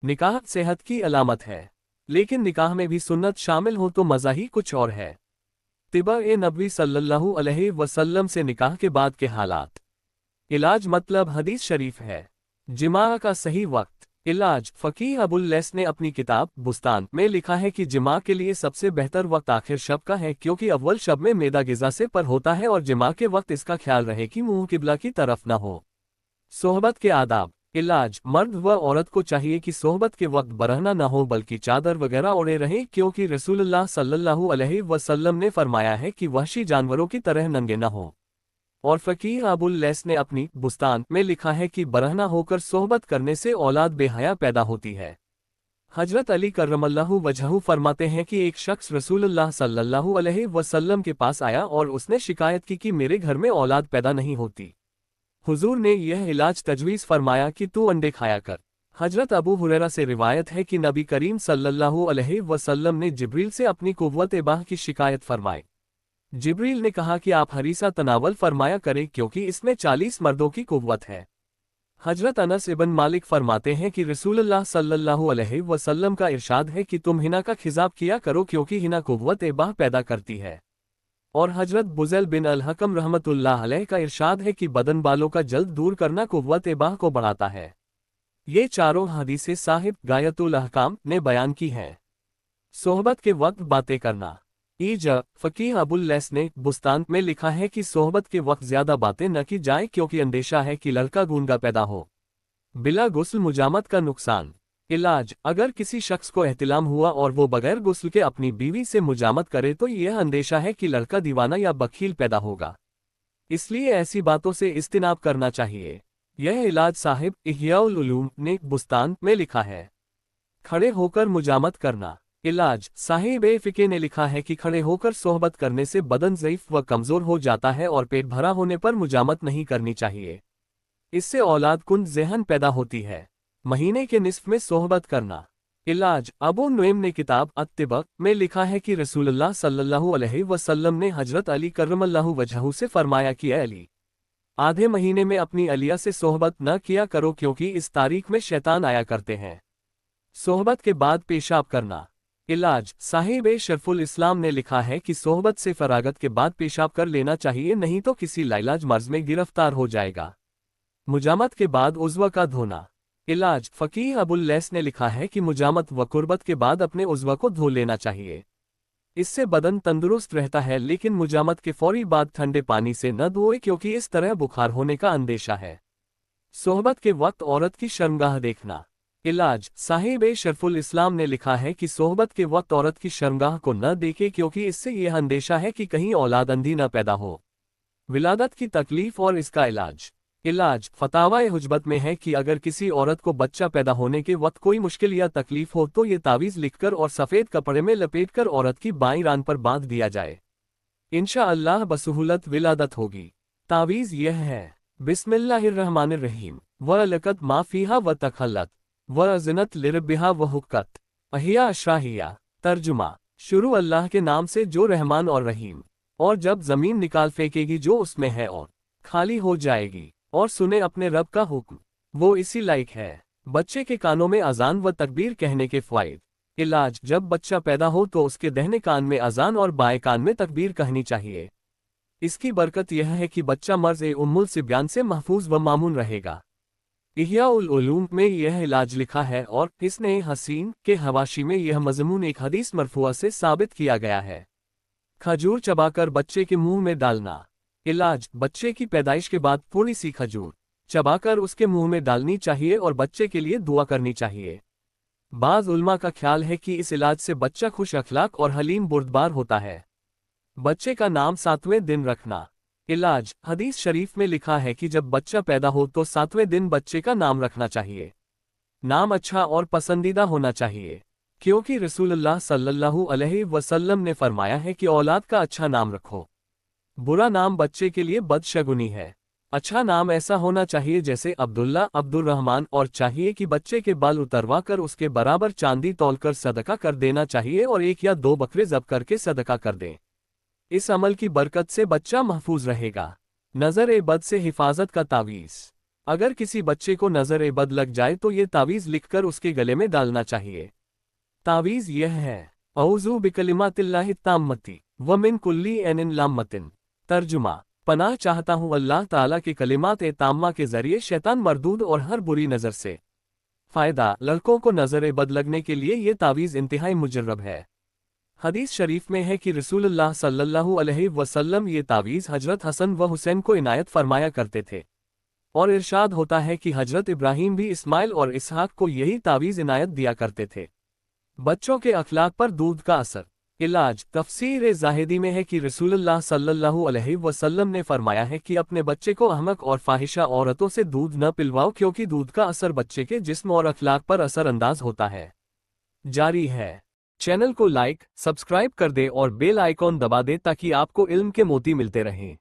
निकाह सेहत की अलामत है, लेकिन निकाह में भी सुन्नत शामिल हो तो मज़ा ही कुछ और है। तिबा-ए-नबवी सल्लल्लाहु अलैहि वसल्लम से निकाह के बाद के हालात। इलाज मतलब हदीस शरीफ है। जिमा का सही वक्त। इलाज फ़कीह अबुल लैस ने अपनी किताब बुस्तान में लिखा है कि जिमा के लिए सबसे बेहतर वक्त आखिर शब का है, क्योंकि अव्वल शब में मैदा ग़िज़ा से पर होता है और जिमा के वक्त इसका ख्याल रहे कि मुंह किबला की तरफ न हो। सोहबत के आदाब। इलाज मर्द व औरत को चाहिए कि सोहबत के वक्त बरहना न हो बल्कि चादर वगैरह ओढ़े रहें, क्योंकि रसूलुल्लाह सल्लल्लाहु अलैहि वसल्लम ने फरमाया है कि वहशी जानवरों की तरह नंगे न हो। और फ़कीह अबुल लैस ने अपनी बुस्तान में लिखा है कि बरहना होकर सोहबत करने से औलाद बेहया पैदा होती है। हजरत अली करमल्लाहु वजहहु फरमाते हैं कि एक शख्स रसूलुल्लाह सल्लल्लाहु अलैहि वसल्लम के पास आया और उसने शिकायत की कि मेरे घर में औलाद पैदा नहीं होती। हुजूर ने यह इलाज तजवीज़ फरमाया कि तू अंडे खाया कर। हजरत अबू हुरैरा से रिवायत है कि नबी करीम सल्लल्लाहु अलैहि वसल्लम ने जिब्रील से अपनी कुव्वत-ए-बाह की शिकायत फरमाई। जिब्रील ने कहा कि आप हरीसा तनावल फरमाया करें, क्योंकि इसमें 40 मर्दों की कुव्वत है। हजरत अनस इबन मालिक फरमाते हैं कि रसूलुल्लाह सल्लल्लाहु अलैहि वसल्लम का इरशाद है कि तुम हिना का खिजाब किया करो, क्योंकि हिना कुव्वत-ए-बाह पैदा करती है। और हजरत बुज़ैल बिन अल-हकम रहमतुल्लाह अलैह का इरशाद है कि बदन बालों का जल्द दूर करना कुव्वत-ए-बाह को बढ़ाता है। ये चारों हदीसें साहिब गायतुल अहकाम ने बयान की हैं। सोहबत के वक्त बातें करना। फ़कीह अबुल लैस ने बुस्तान में लिखा है कि सोहबत के वक्त ज़्यादा बातें न की जाए, क्योंकि अंदेशा है कि लड़का गूंगा पैदा हो। बिला गुस्ल मुजामत का नुकसान। इलाज अगर किसी शख्स को एहतिलाम हुआ और वो बगैर गुस्ल के अपनी बीवी से मुजामत करे तो यह अंदेशा है कि लड़का दीवाना या बखील पैदा होगा, इसलिए ऐसी बातों से इज्तिनाब करना चाहिए। यह इलाज साहिब इह्याउल उलूम ने बुस्तान में लिखा है। खड़े होकर मुजामत करना। इलाज साहिब फ़िक़े ने लिखा है कि खड़े होकर सोहबत करने से बदन ज़ईफ़ व कमज़ोर हो जाता है और पेट भरा होने पर मुजामत नहीं करनी चाहिए। इससे औलाद कुन ज़हन पैदा होती है। महीने के निस्फ़ में सोहबत करना। इलाज अबू नुएम ने किताब अत्तिबा में लिखा है कि रसूलुल्लाह सल्लल्लाहु अलैहि वसल्लम ने हजरत अली करमल्लाहु वजहहु से फरमाया कि अली, आधे महीने में अपनी अलिया से सोहबत न किया करो, क्योंकि इस तारीख में शैतान आया करते हैं। सोहबत के बाद पेशाब करना। इलाज साहिब शरफुल इस्लाम ने लिखा है कि सोहबत से फरागत के बाद पेशाब कर लेना चाहिए, नहीं तो किसी लाइलाज मर्ज में गिरफ्तार हो जाएगा। मुजामत के बाद उज़्वा का धोना। इलाज फ़कीह अबुल लैस ने लिखा है कि मुजामत व कुर्बत के बाद अपने उज़्वा को धो लेना चाहिए। इससे बदन तंदुरुस्त रहता है, लेकिन मुजामत के फौरी बाद ठंडे पानी से न धोए, क्योंकि इस तरह बुखार होने का अंदेशा है। सोहबत के वक्त औरत की शर्मगाह देखना। इलाज साहिब शरफुल इस्लाम ने लिखा है कि सोहबत के वक्त औरत की शर्मगाह को न देखे, क्योंकि इससे यह अंदेशा है कि कहीं औलाद अंधी न पैदा हो। विलादत की तकलीफ और इसका इलाज। इलाज फतावा हुजबत में है कि अगर किसी औरत को बच्चा पैदा होने के वक्त कोई मुश्किल या तकलीफ हो तो ये तावीज़ लिखकर और सफ़ेद कपड़े में लपेटकर औरत की बाईं रान पर बांध दिया जाए। इंशाअल्लाह बसहूलत विलादत होगी। तावीज़ यह है: बिस्मिल्लाहिर्रहमानिर्रहीम व लकत माफ़ीहा व तखल्लत व अज़नत लिरब्बिहा व हुक्कत अहिया अशराहिया। तर्जुमा: शुरू अल्लाह के नाम से जो रहमान और रहीम। और जब ज़मीन निकाल फेंकेगी जो उसमें है और खाली हो जाएगी, और सुने अपने रब का हुक्म, वो इसी लायक है। बच्चे के कानों में अजान व तकबीर कहने के फ़वाइद। इलाज जब बच्चा पैदा हो तो उसके दाहिने कान में अजान और बाएं कान में तकबीर कहनी चाहिए। इसकी बरकत यह है कि बच्चा मर्ज़-ए-उम्मुल सिब्यान से महफूज व मामून रहेगा। इह्याउल उलूम में यह इलाज लिखा है और हिस्न हसीन के हवाशी में यह मज़मून एक हदीस मरफूआ से साबित किया गया है। खजूर चबाकर बच्चे के मुंह में डालना। इलाज बच्चे की पैदाइश के बाद थोड़ी सी खजूर चबाकर उसके मुंह में डालनी चाहिए और बच्चे के लिए दुआ करनी चाहिए। बाज़ उलमा का ख्याल है कि इस इलाज से बच्चा खुश अखलाक और हलीम बुर्दबार होता है। बच्चे का नाम 7वें दिन रखना। इलाज हदीस शरीफ में लिखा है कि जब बच्चा पैदा हो तो 7वें दिन बच्चे का नाम रखना चाहिए। नाम अच्छा और पसंदीदा होना चाहिए, क्योंकि रसूलुल्लाह सल्लल्लाहु अलैहि वसल्लम ने फरमाया है कि औलाद का अच्छा नाम रखो। बुरा नाम बच्चे के लिए बदशगुनी है। अच्छा नाम ऐसा होना चाहिए जैसे अब्दुल्ला, अब्दुर्रहमान, और चाहिए कि बच्चे के बाल उतरवा कर उसके बराबर चांदी तौलकर सदका कर देना चाहिए और 1 या 2 बकरे ज़ब करके सदका कर दें। इस अमल की बरकत से बच्चा महफूज रहेगा। नज़र-ए-बद से हिफाजत का तावीज़। अगर किसी बच्चे को नजर बद लग जाए तो ये तावीज़ लिखकर उसके गले में डालना चाहिए। तावीज़ यह है, औज़ु बिकलिमातिल्लाहि ताम्मति व मिन कुल्ली ऐनिन लाम्मतिन। तर्जुमा, पनाह चाहता हूँ अल्लाह ताला के कलिमात ताम्मा के जरिए शैतान मरदूद और हर बुरी नज़र से। फ़ायदा, लड़कों को नजर बद लगने के लिए ये तावीज़ इंतहाई मुजर्रब है। हदीस शरीफ में है कि रसूलुल्लाह सल्लल्लाहु अलैहि वसल्लम ये तावीज़ हजरत हसन व हुसैन को इनायत फरमाया करते थे, और इरशाद होता है कि हजरत इब्राहीम भी इस्माइल और इसहाक को यही तावीज़ इनायत दिया करते थे। बच्चों के अखलाक पर दूध का असर। इलाज। तफसीर ज़ाहिदी में है कि रसूलुल्लाह सल्लल्लाहु अलैहि वसल्लम ने फरमाया है कि अपने बच्चे को अहमक और फाहिशा औरतों से दूध न पिलवाओ, क्योंकि दूध का असर बच्चे के जिस्म और अखलाक पर असर अंदाज होता है। जारी है। चैनल को लाइक, सब्सक्राइब कर दे और बेल आइकॉन दबा दे ताकि आपको इल्म के मोती मिलते रहें।